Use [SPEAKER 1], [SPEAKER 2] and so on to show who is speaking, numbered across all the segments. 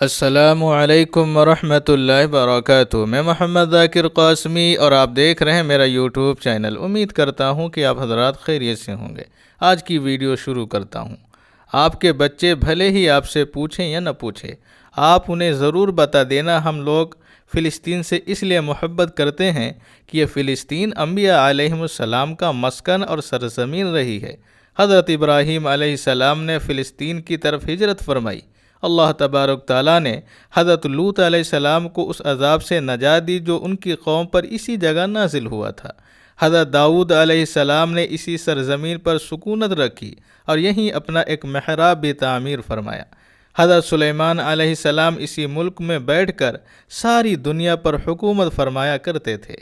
[SPEAKER 1] السلام علیکم ورحمۃ اللہ وبرکاتہ۔ میں محمد ذاکر قاسمی اور آپ دیکھ رہے ہیں میرا یوٹیوب چینل۔ امید کرتا ہوں کہ آپ حضرات خیریت سے ہوں گے۔ آج کی ویڈیو شروع کرتا ہوں۔ آپ کے بچے بھلے ہی آپ سے پوچھیں یا نہ پوچھیں، آپ انہیں ضرور بتا دینا ہم لوگ فلسطین سے اس لیے محبت کرتے ہیں کہ یہ فلسطین انبیاء علیہم السلام کا مسکن اور سرزمین رہی ہے۔ حضرت ابراہیم علیہ السلام نے فلسطین کی طرف ہجرت فرمائی۔ اللہ تبارک تعالیٰ نے حضرت لوط علیہ السلام کو اس عذاب سے نجات دی جو ان کی قوم پر اسی جگہ نازل ہوا تھا۔ حضرت داؤد علیہ السلام نے اسی سرزمین پر سکونت رکھی اور یہیں اپنا ایک محراب بھی تعمیر فرمایا۔ حضرت سلیمان علیہ السلام اسی ملک میں بیٹھ کر ساری دنیا پر حکومت فرمایا کرتے تھے۔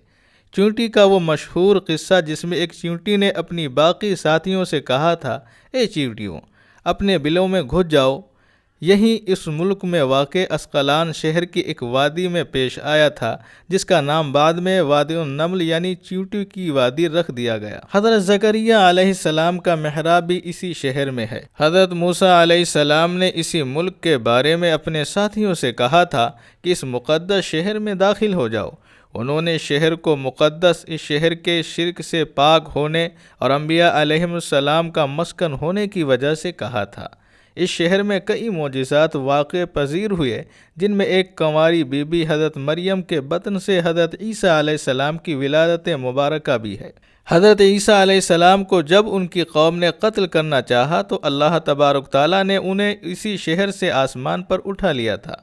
[SPEAKER 1] چیونٹی کا وہ مشہور قصہ جس میں ایک چیونٹی نے اپنی باقی ساتھیوں سے کہا تھا، اے چیونٹیوں، اپنے بلوں میں گھس جاؤ، یہیں اس ملک میں واقع اسقلان شہر کی ایک وادی میں پیش آیا تھا جس کا نام بعد میں وادی النمل یعنی چیونٹی کی وادی رکھ دیا گیا۔ حضرت زکریا علیہ السلام کا محراب بھی اسی شہر میں ہے۔ حضرت موسیٰ علیہ السلام نے اسی ملک کے بارے میں اپنے ساتھیوں سے کہا تھا کہ اس مقدس شہر میں داخل ہو جاؤ۔ انہوں نے شہر کو مقدس، اس شہر کے شرک سے پاک ہونے اور انبیاء علیہم السلام کا مسکن ہونے کی وجہ سے کہا تھا۔ اس شہر میں کئی معجزات واقع پذیر ہوئے، جن میں ایک کنواری بی بی حضرت مریم کے بطن سے حضرت عیسیٰ علیہ السلام کی ولادت مبارکہ بھی ہے۔ حضرت عیسیٰ علیہ السلام کو جب ان کی قوم نے قتل کرنا چاہا تو اللہ تبارک تعالیٰ نے انہیں اسی شہر سے آسمان پر اٹھا لیا تھا۔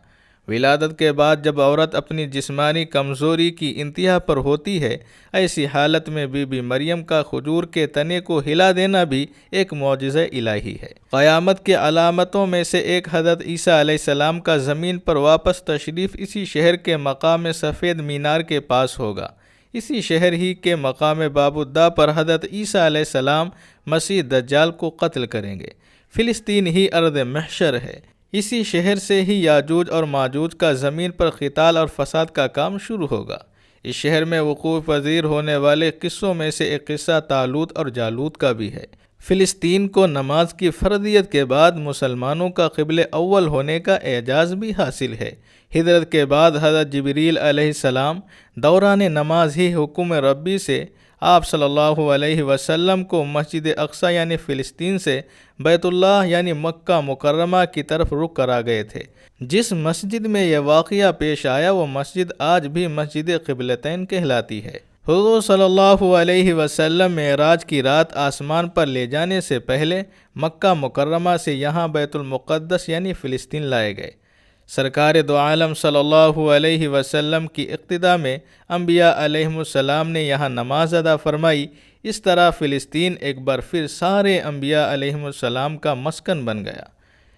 [SPEAKER 1] ولادت کے بعد جب عورت اپنی جسمانی کمزوری کی انتہا پر ہوتی ہے، ایسی حالت میں بی بی مریم کا کھجور کے تنے کو ہلا دینا بھی ایک معجزہ الہی ہے۔ قیامت کے علامتوں میں سے ایک حضرت عیسیٰ علیہ السلام کا زمین پر واپس تشریف اسی شہر کے مقام سفید مینار کے پاس ہوگا۔ اسی شہر ہی کے مقام باب الدا پر حضرت عیسیٰ علیہ السلام مسیح دجال کو قتل کریں گے۔ فلسطین ہی ارض محشر ہے۔ اسی شہر سے ہی یاجوج اور ماجوج کا زمین پر قتال اور فساد کا کام شروع ہوگا۔ اس شہر میں وقوع پذیر ہونے والے قصوں میں سے ایک قصہ طالوت اور جالوت کا بھی ہے۔ فلسطین کو نماز کی فرضیت کے بعد مسلمانوں کا قبلہ اول ہونے کا اعزاز بھی حاصل ہے۔ ہجرت کے بعد حضرت جبریل علیہ السلام دوران نماز ہی حکم ربی سے آپ صلی اللہ علیہ وسلم کو مسجد اقصی یعنی فلسطین سے بیت اللہ یعنی مکہ مکرمہ کی طرف رخ کرا گئے تھے۔ جس مسجد میں یہ واقعہ پیش آیا وہ مسجد آج بھی مسجد قبلتین کہلاتی ہے۔ حضور صلی اللہ علیہ وسلم معراج کی رات آسمان پر لے جانے سے پہلے مکہ مکرمہ سے یہاں بیت المقدس یعنی فلسطین لائے گئے۔ سرکار دو عالم صلی اللہ علیہ وسلم کی اقتداء میں انبیاء علیہم السلام نے یہاں نماز ادا فرمائی۔ اس طرح فلسطین ایک بار پھر سارے انبیاء علیہم السلام کا مسکن بن گیا۔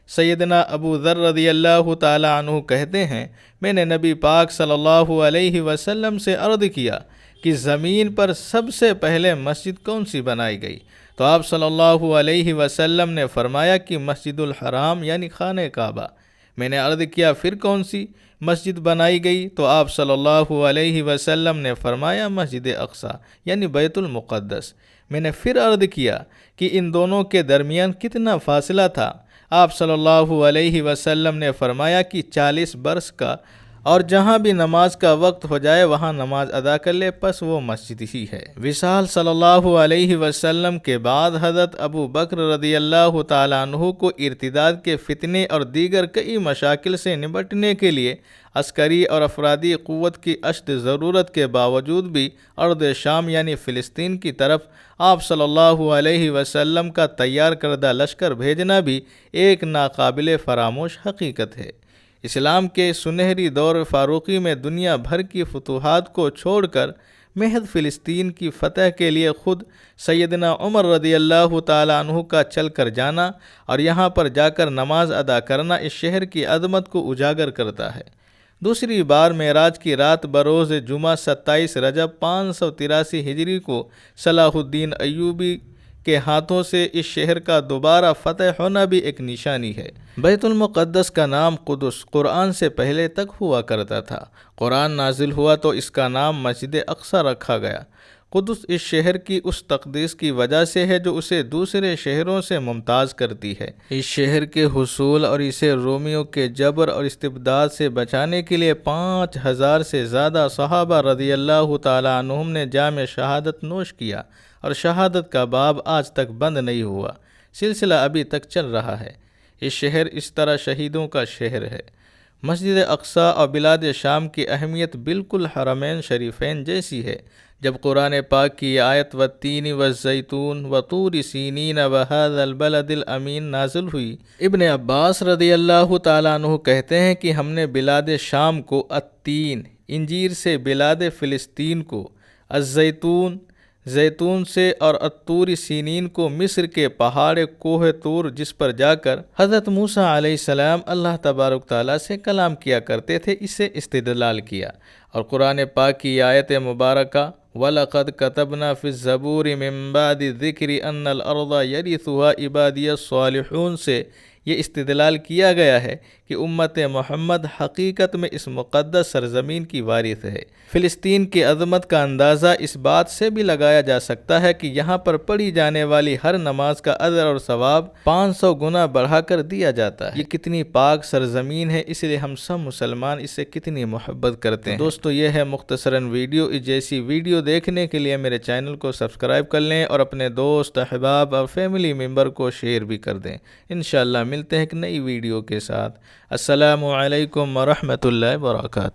[SPEAKER 1] سیدنا ابو ذر رضی اللہ تعالی عنہ کہتے ہیں، میں نے نبی پاک صلی اللہ علیہ وسلم سے عرض کیا کہ زمین پر سب سے پہلے مسجد کون سی بنائی گئی؟ تو آپ صلی اللہ علیہ وسلم نے فرمایا کہ مسجد الحرام یعنی خانہ کعبہ۔ میں نے عرض کیا پھر کون سی مسجد بنائی گئی؟ تو آپ صلی اللہ علیہ وسلم نے فرمایا مسجد اقصی یعنی بیت المقدس۔ میں نے پھر عرض کیا کہ ان دونوں کے درمیان کتنا فاصلہ تھا؟ آپ صلی اللہ علیہ وسلم نے فرمایا کہ 40 برس کا، اور جہاں بھی نماز کا وقت ہو جائے وہاں نماز ادا کر لے، پس وہ مسجد ہی ہے۔ وصال صلی اللہ علیہ وسلم کے بعد حضرت ابو بکر رضی اللہ تعالیٰ عنہ کو ارتداد کے فتنے اور دیگر کئی مشاکل سے نمٹنے کے لیے عسکری اور افرادی قوت کی اشد ضرورت کے باوجود بھی ارض شام یعنی فلسطین کی طرف آپ صلی اللہ علیہ وسلم کا تیار کردہ لشکر بھیجنا بھی ایک ناقابل فراموش حقیقت ہے۔ اسلام کے سنہری دور فاروقی میں دنیا بھر کی فتوحات کو چھوڑ کر محض فلسطین کی فتح کے لیے خود سیدنا عمر رضی اللہ تعالیٰ عنہ کا چل کر جانا اور یہاں پر جا کر نماز ادا کرنا اس شہر کی عظمت کو اجاگر کرتا ہے۔ دوسری بار معراج کی رات بروز جمعہ 27 رجب 583 ہجری کو صلاح الدین ایوبی کے ہاتھوں سے اس شہر کا دوبارہ فتح ہونا بھی ایک نشانی ہے۔ بیت المقدس کا نام قدس قرآن سے پہلے تک ہوا کرتا تھا۔ قرآن نازل ہوا تو اس کا نام مسجد اقصی رکھا گیا۔ قدس اس شہر کی اس تقدیس کی وجہ سے ہے جو اسے دوسرے شہروں سے ممتاز کرتی ہے۔ اس شہر کے حصول اور اسے رومیوں کے جبر اور استبداد سے بچانے کے لیے 5000 سے زیادہ صحابہ رضی اللہ تعالیٰ عنہم نے جام شہادت نوش کیا، اور شہادت کا باب آج تک بند نہیں ہوا، سلسلہ ابھی تک چل رہا ہے۔ اس شہر اس طرح شہیدوں کا شہر ہے۔ مسجد اقصی اور بلاد شام کی اہمیت بالکل حرمین شریفین جیسی ہے۔ جب قرآن پاک کی آیت والتین والزیتون وطور سینین وہذا البلد الامین نازل ہوئی، ابن عباس رضی اللہ تعالیٰ عنہ کہتے ہیں کہ ہم نے بلاد شام کو التین انجیر سے، بلاد فلسطین کو الزیتون زیتون سے، اور الطور سینین کو مصر کے پہاڑ کوہ طور جس پر جا کر حضرت موسیٰ علیہ السلام اللہ تبارک تعالیٰ سے کلام کیا کرتے تھے، اس سے استدلال کیا۔ اور قرآن پاک کی آیت مبارکہ وَلَقَدْ كَتَبْنَا فِي الزَّبُورِ مِن بَعْدِ الذِّكْرِ أَنَّ الْأَرْضَ يَرِثُهَا عِبَادِيَ الصَّالِحُونَ سے یہ استدلال کیا گیا ہے کہ امت محمد حقیقت میں اس مقدس سرزمین کی وارث ہے۔ فلسطین کی عظمت کا اندازہ اس بات سے بھی لگایا جا سکتا ہے کہ یہاں پر پڑھی جانے والی ہر نماز کا اجر اور ثواب 500 گنا بڑھا کر دیا جاتا ہے۔ یہ کتنی پاک سرزمین ہے، اس لیے ہم سب مسلمان اس سے کتنی محبت کرتے ہیں۔ دوستو، یہ ہے مختصراً ویڈیو۔ اس جیسی ویڈیو دیکھنے کے لیے میرے چینل کو سبسکرائب کر لیں اور اپنے دوست، احباب اور فیملی ممبر کو شیئر بھی کر دیں۔ انشاءاللہ ملتے ہیں ایک نئی ویڈیو کے ساتھ۔ السلام علیکم ورحمۃ اللہ وبرکاتہ۔